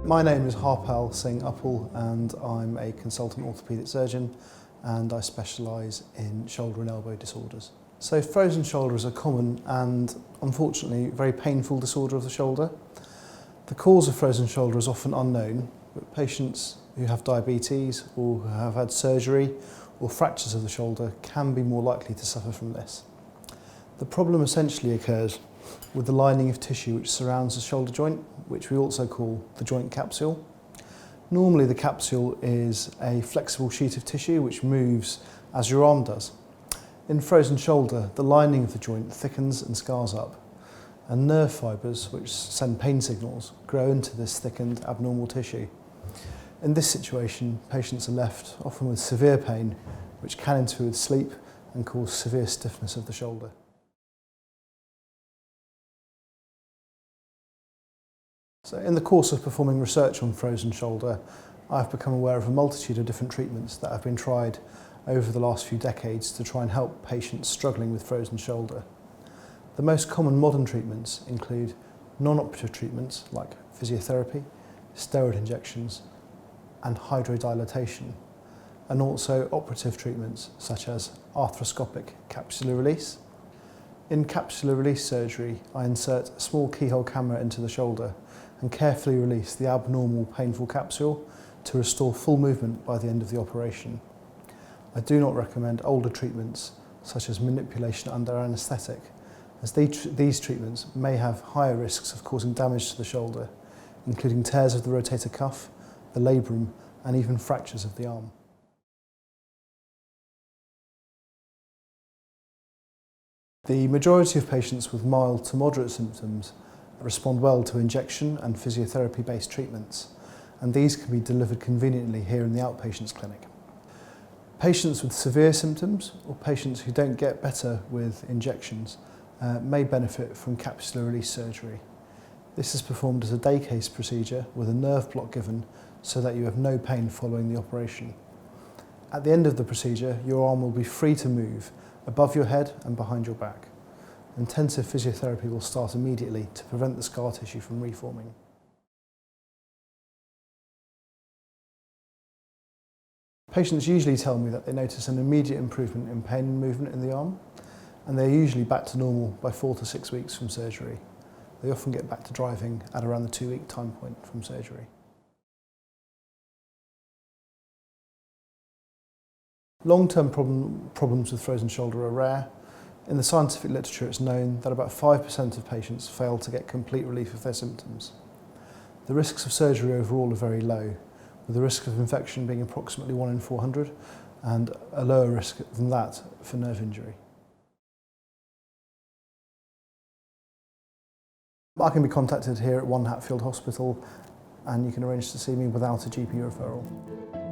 My name is Harpal Uppal and I'm a consultant orthopaedic surgeon and I specialise in shoulder and elbow disorders. So frozen shoulder is a common and unfortunately very painful disorder of the shoulder. The cause of frozen shoulder is often unknown, but patients who have diabetes or who have had surgery or fractures of the shoulder can be more likely to suffer from this. The problem essentially occurs with the lining of tissue which surrounds the shoulder joint, which we also call the joint capsule. Normally the capsule is a flexible sheet of tissue which moves as your arm does. In frozen shoulder, the lining of the joint thickens and scars up, and nerve fibres, which send pain signals, grow into this thickened abnormal tissue. In this situation, patients are left often with severe pain, which can interfere with sleep and cause severe stiffness of the shoulder. So in the course of performing research on frozen shoulder, I've become aware of a multitude of different treatments that have been tried over the last few decades to try and help patients struggling with frozen shoulder. The most common modern treatments include non-operative treatments like physiotherapy, steroid injections and hydrodilatation, and also operative treatments such as arthroscopic capsular release. In capsular release surgery, I insert a small keyhole camera into the shoulder and carefully release the abnormal painful capsule to restore full movement by the end of the operation. I do not recommend older treatments such as manipulation under anaesthetic, as these treatments may have higher risks of causing damage to the shoulder, including tears of the rotator cuff, the labrum, and even fractures of the arm. The majority of patients with mild to moderate symptoms respond well to injection and physiotherapy-based treatments, and these can be delivered conveniently here in the outpatients clinic. Patients with severe symptoms or patients who don't get better with injections may benefit from capsular release surgery. This is performed as a day case procedure with a nerve block given so that you have no pain following the operation. At the end of the procedure, your arm will be free to move above your head and behind your back. Intensive physiotherapy will start immediately to prevent the scar tissue from reforming. Patients usually tell me that they notice an immediate improvement in pain and movement in the arm, and they're usually back to normal by 4 to 6 weeks from surgery. They often get back to driving at around the 2-week time point from surgery. Long-term problems with frozen shoulder are rare. In the scientific literature, it's known that about 5% of patients fail to get complete relief of their symptoms. The risks of surgery overall are very low, with the risk of infection being approximately 1 in 400 and a lower risk than that for nerve injury. I can be contacted here at One Hatfield Hospital, and you can arrange to see me without a GP referral.